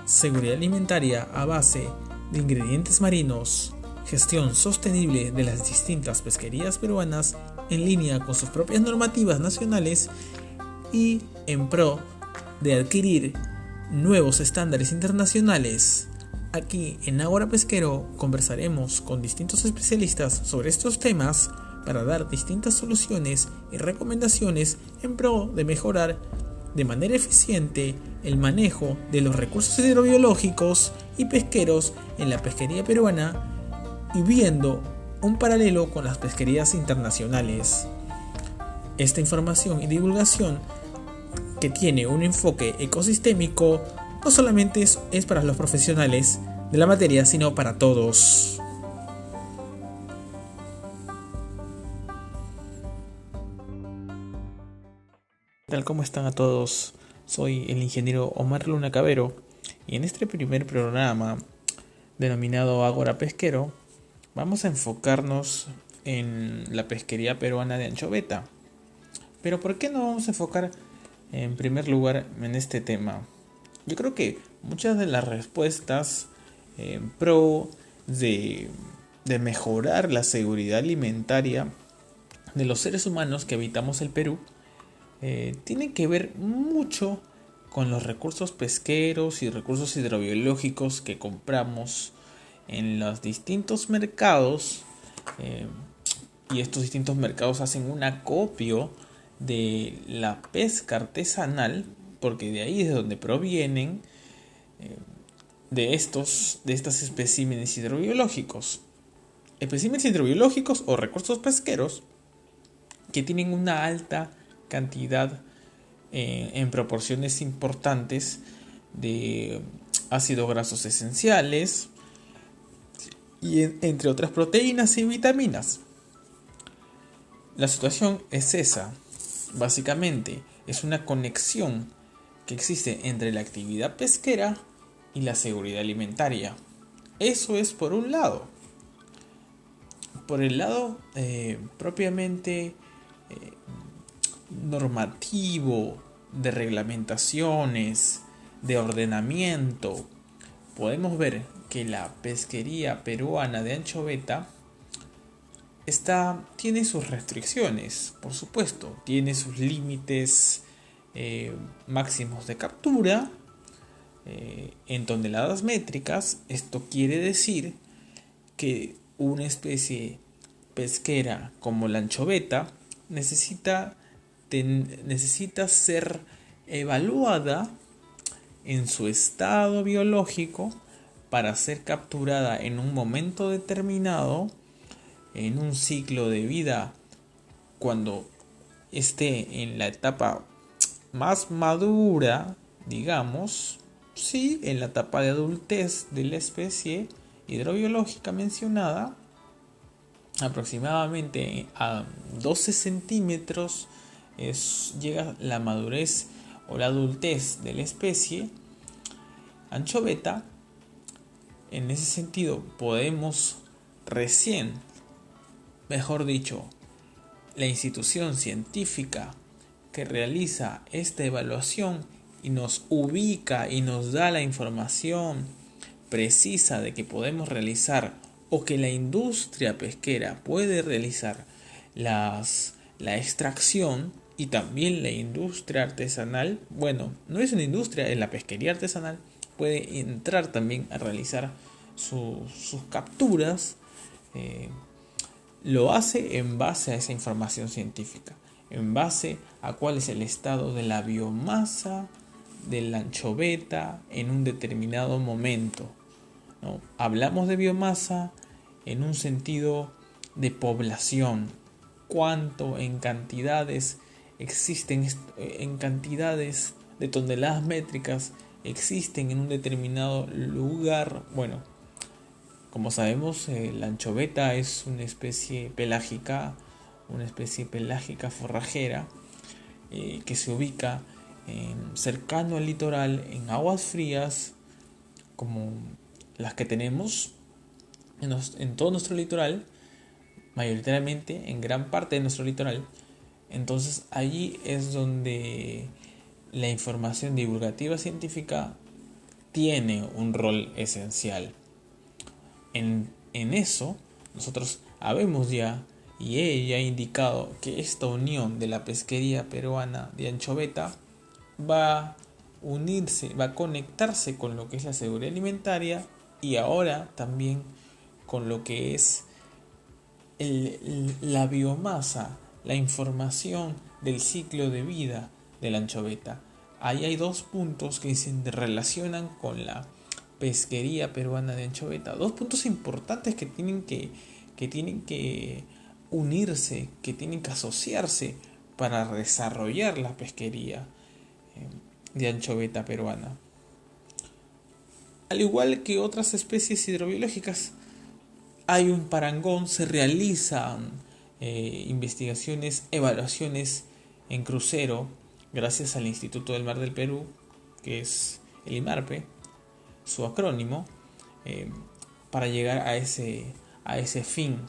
seguridad alimentaria a base de ingredientes marinos, gestión sostenible de las distintas pesquerías peruanas en línea con sus propias normativas nacionales y en pro de adquirir nuevos estándares internacionales. Aquí en Ágora Pesquero conversaremos con distintos especialistas sobre estos temas para dar distintas soluciones y recomendaciones en pro de mejorar de manera eficiente el manejo de los recursos hidrobiológicos y pesqueros en la pesquería peruana y viendo un paralelo con las pesquerías internacionales. Esta información y divulgación, que tiene un enfoque ecosistémico, no solamente es para los profesionales de la materia, sino para todos. ¿Qué tal? ¿Cómo están a todos? Soy el ingeniero Omar Luna Cabero y en este primer programa denominado Ágora Pesquero vamos a enfocarnos en la pesquería peruana de anchoveta. Pero ¿por qué no vamos a enfocar en primer lugar en este tema? Yo creo que muchas de las respuestas en pro de mejorar la seguridad alimentaria de los seres humanos que habitamos el Perú tienen que ver mucho con los recursos pesqueros y recursos hidrobiológicos que compramos en los distintos mercados, y estos distintos mercados hacen un acopio de la pesca artesanal, porque de ahí es donde provienen de estas especímenes hidrobiológicos. Especímenes hidrobiológicos o recursos pesqueros que tienen una alta cantidad en proporciones importantes de ácidos grasos esenciales y entre otras proteínas y vitaminas. La situación es esa. Básicamente es una conexión que existe entre la actividad pesquera y la seguridad alimentaria. Eso es por un lado. Por el lado propiamente normativo, de reglamentaciones, de ordenamiento, podemos ver que la pesquería peruana de anchoveta tiene sus restricciones, por supuesto, tiene sus límites máximos de captura en toneladas métricas. Esto quiere decir que una especie pesquera como la anchoveta necesita ser evaluada en su estado biológico para ser capturada en un momento determinado, en un ciclo de vida, cuando esté en la etapa más madura, digamos, sí, en la etapa de adultez de la especie hidrobiológica mencionada, aproximadamente a 12 centímetros llega la madurez o la adultez de la especie anchoveta. En ese sentido podemos recién, mejor dicho, la institución científica que realiza esta evaluación y nos ubica y nos da la información precisa de que podemos realizar o que la industria pesquera puede realizar la extracción, y también la industria artesanal, bueno, no es una industria, en la pesquería artesanal puede entrar también a realizar sus capturas. Lo hace en base a esa información científica, en base a cuál es el estado de la biomasa de la anchoveta en un determinado momento, ¿no? Hablamos de biomasa en un sentido de población, cuánto en cantidades existen, en cantidades de toneladas métricas existen en un determinado lugar. Bueno, como sabemos, la anchoveta es una especie pelágica forrajera, que se ubica cercano al litoral, en aguas frías como las que tenemos en todo nuestro litoral, mayoritariamente en gran parte de nuestro litoral. Entonces allí es donde la información divulgativa científica tiene un rol esencial. En eso, nosotros habemos ya, y ella ha indicado que esta unión de la pesquería peruana de anchoveta va a unirse, va a conectarse con lo que es la seguridad alimentaria y ahora también con lo que es la biomasa, la información del ciclo de vida de la anchoveta. Ahí hay dos puntos que se relacionan con la pesquería peruana de anchoveta. Dos puntos importantes que tienen que unirse, que tienen que asociarse para desarrollar la pesquería de anchoveta peruana. Al igual que otras especies hidrobiológicas, hay un parangón, se realizan investigaciones, evaluaciones en crucero, gracias al Instituto del Mar del Perú, que es el IMARPE, su acrónimo, eh, para llegar a ese fin.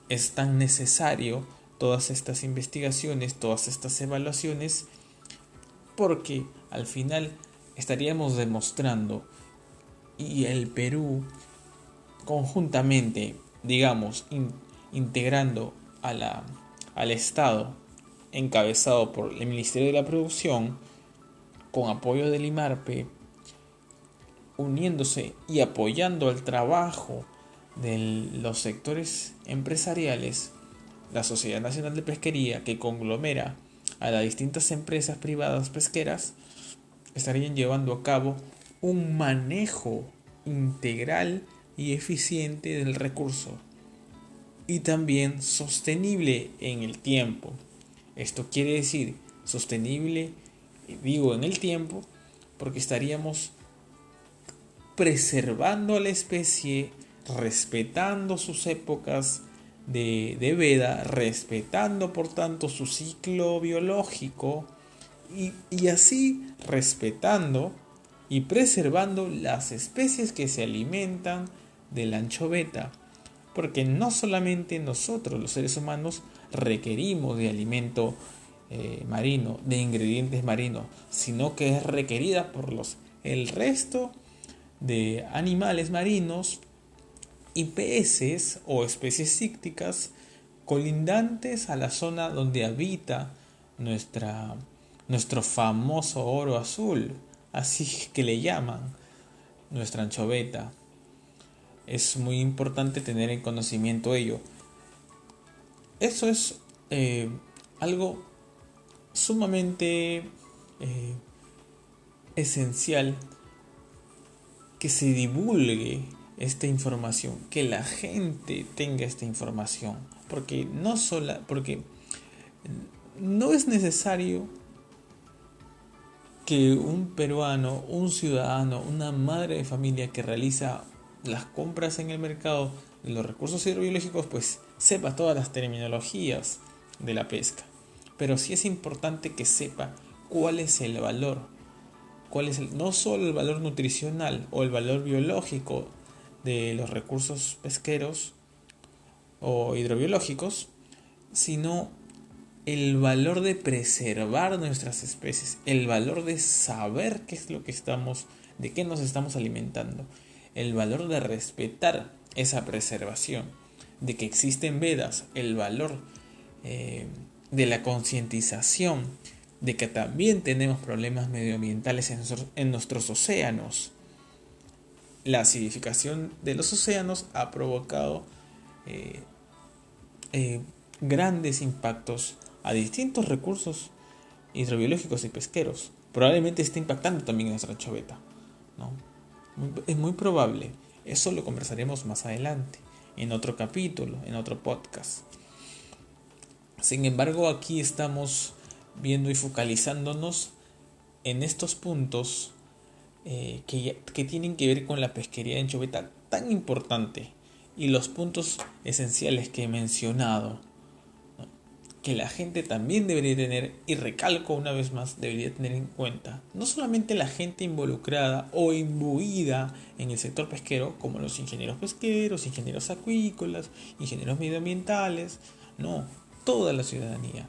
Es tan necesario todas estas investigaciones, todas estas evaluaciones, porque al final estaríamos demostrando, y el Perú conjuntamente, digamos, integrando al Estado encabezado por el Ministerio de la Producción, con apoyo del IMARPE, uniéndose y apoyando el trabajo de los sectores empresariales, la Sociedad Nacional de Pesquería, que conglomera a las distintas empresas privadas pesqueras, estarían llevando a cabo un manejo integral y eficiente del recurso y también sostenible en el tiempo. Esto quiere decir sostenible, digo en el tiempo, porque estaríamos preservando a la especie, respetando sus épocas de veda, respetando por tanto su ciclo biológico y así respetando y preservando las especies que se alimentan de la anchoveta, porque no solamente nosotros los seres humanos requerimos de alimento marino, de ingredientes marinos, sino que es requerida por el resto de animales marinos y peces o especies ícticas colindantes a la zona donde habita nuestro famoso oro azul, así que le llaman nuestra anchoveta. Es muy importante tener en conocimiento ello. Eso es algo sumamente esencial, que se divulgue esta información, que la gente tenga esta información, porque no es necesario que un peruano, un ciudadano, una madre de familia que realiza las compras en el mercado de los recursos hidrobiológicos, pues sepa todas las terminologías de la pesca. Pero sí es importante que sepa cuál es el valor, no solo el valor nutricional o el valor biológico de los recursos pesqueros o hidrobiológicos, sino el valor de preservar nuestras especies, el valor de saber qué es lo que de qué nos estamos alimentando, el valor de respetar esa preservación, de que existen vedas, el valor de la concientización, de que también tenemos problemas medioambientales en nuestros océanos. La acidificación de los océanos ha provocado grandes impactos a distintos recursos hidrobiológicos y pesqueros. Probablemente esté impactando también en nuestra anchoveta, ¿no? Es muy probable. Eso lo conversaremos más adelante, en otro capítulo, en otro podcast. Sin embargo, aquí estamos viendo y focalizándonos en estos puntos que tienen que ver con la pesquería de anchoveta tan importante y los puntos esenciales que he mencionado, ¿no?, que la gente también debería tener, y recalco una vez más, debería tener en cuenta, no solamente la gente involucrada o imbuida en el sector pesquero, como los ingenieros pesqueros, ingenieros acuícolas, ingenieros medioambientales, no, toda la ciudadanía.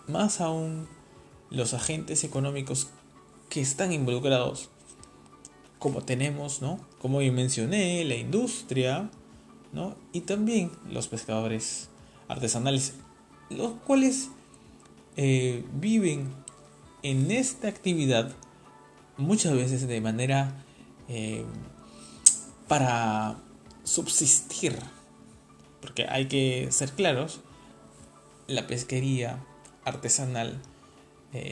Más aún, los agentes económicos que están involucrados, como tenemos, ¿no? Como yo mencioné, la industria, ¿no? Y también los pescadores artesanales, los cuales viven en esta actividad muchas veces de manera eh, para subsistir, porque hay que ser claros, la pesquería artesanal,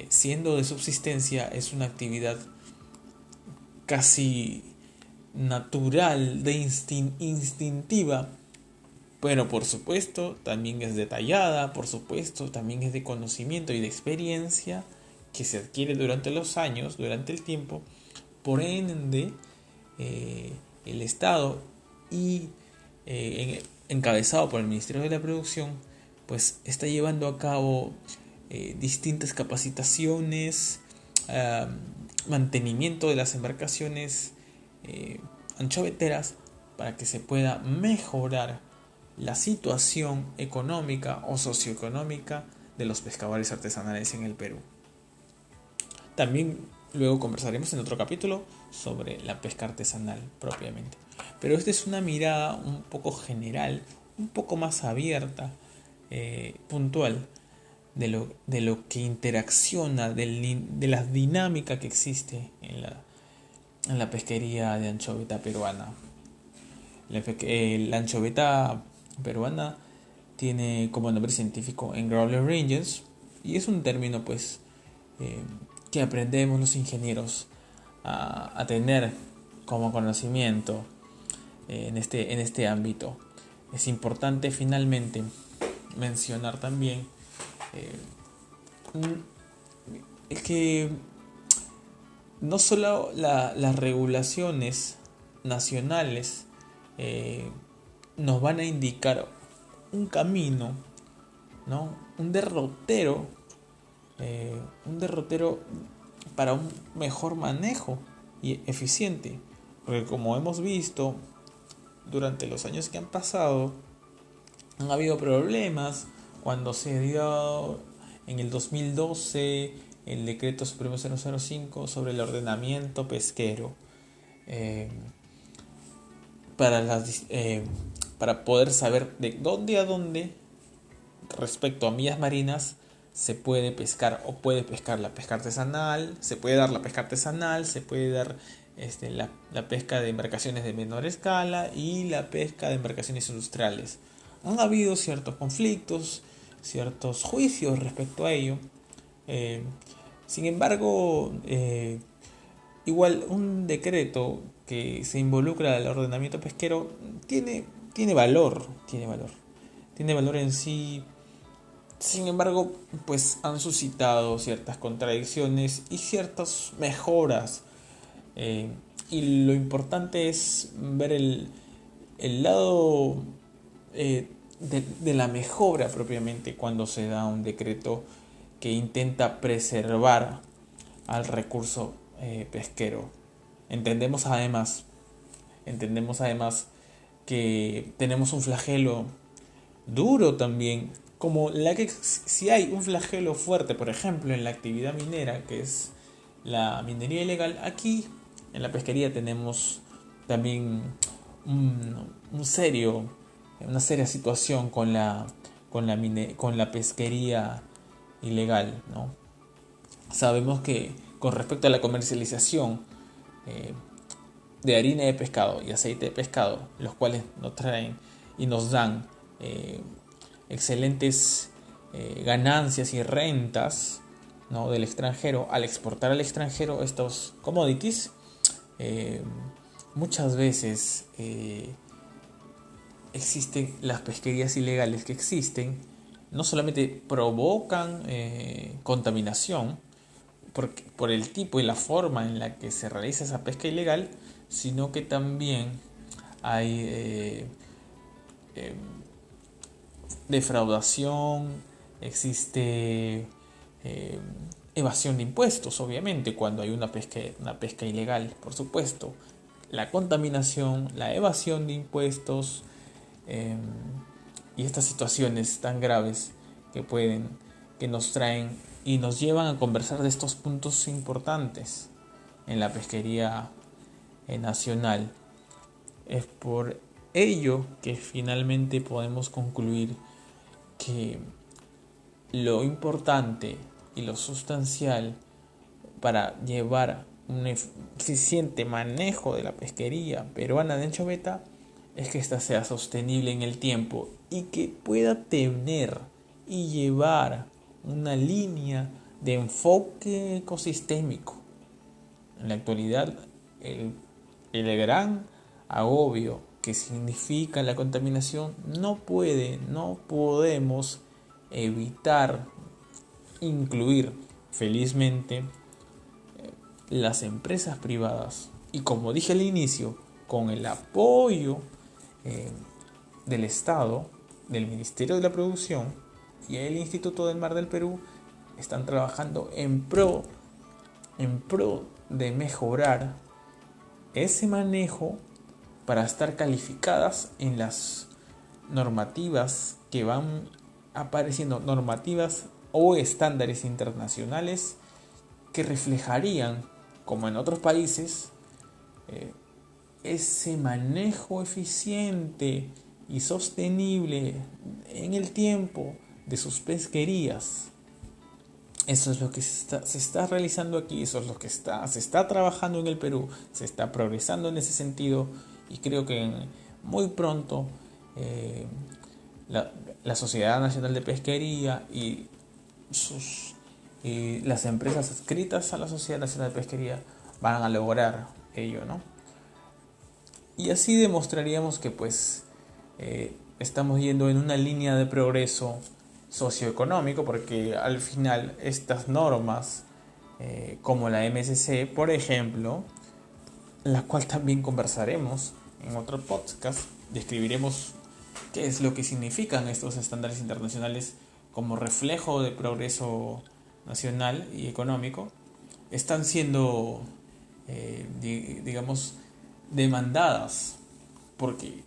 siendo de subsistencia, es una actividad casi natural, de instintiva, pero por supuesto también es detallada, por supuesto también es de conocimiento y de experiencia que se adquiere durante los años, durante el tiempo. Por ende, el Estado y encabezado por el Ministerio de la Producción, pues está llevando a cabo distintas capacitaciones, mantenimiento de las embarcaciones anchoveteras para que se pueda mejorar la situación económica o socioeconómica de los pescadores artesanales en el Perú. También luego conversaremos en otro capítulo sobre la pesca artesanal propiamente. Pero esta es una mirada un poco general, un poco más abierta, puntual, de lo que interacciona, de la dinámica que existe en la pesquería de anchoveta peruana. La anchoveta peruana tiene como nombre científico Engrowler ranges y es un término pues que aprendemos los ingenieros a tener como conocimiento en este ámbito. Es importante finalmente mencionar también que no solo las regulaciones nacionales nos van a indicar un camino, ¿no? Un derrotero para un mejor manejo y eficiente, porque como hemos visto durante los años que han pasado, han habido problemas cuando se dio en el 2012 el decreto supremo 005 sobre el ordenamiento pesquero, para poder saber de dónde a dónde respecto a millas marinas se puede pescar o puede pescar la pesca artesanal, se puede dar la pesca artesanal, se puede dar la pesca de embarcaciones de menor escala y la pesca de embarcaciones industriales. Han habido ciertos conflictos, ciertos juicios respecto a ello. Sin embargo, igual un decreto que se involucra al ordenamiento pesquero tiene valor en sí. Sin embargo, pues han suscitado ciertas contradicciones y ciertas mejoras. Y lo importante es ver el lado de la mejora propiamente cuando se da un decreto que intenta preservar al recurso pesquero. Entendemos además que tenemos un flagelo duro también, como si hay un flagelo fuerte, por ejemplo, en la actividad minera, que es la minería ilegal, aquí en la pesquería tenemos también una seria situación con la pesquería ilegal, ¿no? Sabemos que con respecto a la comercialización de harina de pescado y aceite de pescado, los cuales nos traen y nos dan excelentes ganancias y rentas, ¿no?, del extranjero, al exportar al extranjero estos commodities, muchas veces existen las pesquerías ilegales que existen, no solamente provocan contaminación por el tipo y la forma en la que se realiza esa pesca ilegal, sino que también hay defraudación, existe evasión de impuestos, obviamente, cuando hay una pesca ilegal, por supuesto, la contaminación, la evasión de impuestos y estas situaciones tan graves que nos traen y nos llevan a conversar de estos puntos importantes en la pesquería nacional. Es por ello que finalmente podemos concluir que lo importante y lo sustancial para llevar un eficiente manejo de la pesquería peruana de anchoveta es que ésta sea sostenible en el tiempo y que pueda tener y llevar una línea de enfoque ecosistémico. En la actualidad, el gran agobio que significa la contaminación no podemos evitar incluir felizmente las empresas privadas, y como dije al inicio, con el apoyo del Estado, del Ministerio de la Producción y el Instituto del Mar del Perú, están trabajando en pro de mejorar ese manejo para estar calificadas en las normativas que van apareciendo, normativas o estándares internacionales que reflejarían, como en otros países, ese manejo eficiente y sostenible en el tiempo de sus pesquerías. Eso es lo que se está realizando aquí, eso es lo que se está trabajando en el Perú, se está progresando en ese sentido, y creo que muy pronto la Sociedad Nacional de Pesquería y las empresas adscritas a la Sociedad Nacional de Pesquería van a lograr ello, ¿no? Y así demostraríamos que estamos yendo en una línea de progreso socioeconómico, porque al final estas normas, como la MSC, por ejemplo, la cual también conversaremos en otro podcast, describiremos qué es lo que significan estos estándares internacionales como reflejo de progreso nacional y económico, están siendo, digamos, demandadas, porque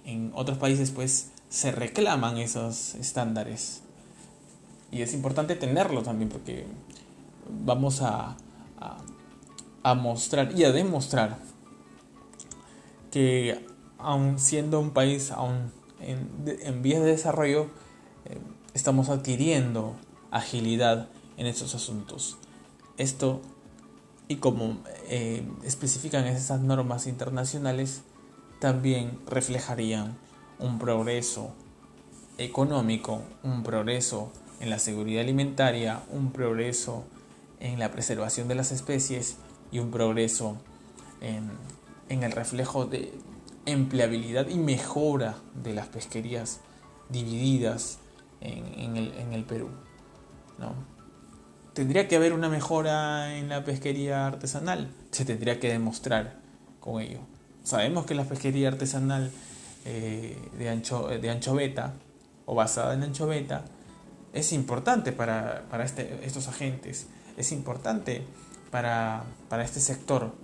en otros países se reclaman esos estándares, y es importante tenerlo también, porque vamos a mostrar y a demostrar que aun siendo un país aún en vías de desarrollo, estamos adquiriendo agilidad en estos asuntos. Esto, y como especifican esas normas internacionales, también reflejarían un progreso económico, un progreso en la seguridad alimentaria, un progreso en la preservación de las especies y un progreso en el reflejo de empleabilidad y mejora de las pesquerías divididas en el Perú, ¿no? Tendría que haber una mejora en la pesquería artesanal, se tendría que demostrar con ello. Sabemos que la pesquería artesanal de anchoveta o basada en anchoveta es importante para estos agentes, es importante para este sector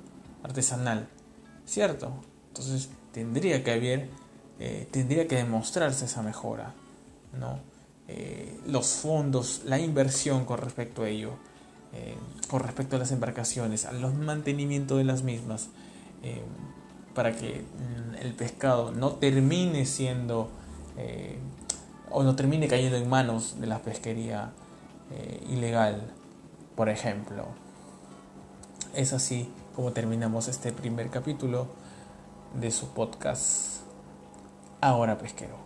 artesanal, ¿cierto? Entonces tendría que demostrarse esa mejora, ¿no? Los fondos, la inversión con respecto a ello, con respecto a las embarcaciones, a los mantenimientos de las mismas, para que el pescado no termine siendo o no termine cayendo en manos de la pesquería ilegal, por ejemplo. Es así como terminamos este primer capítulo de su podcast Ahora Pesquero.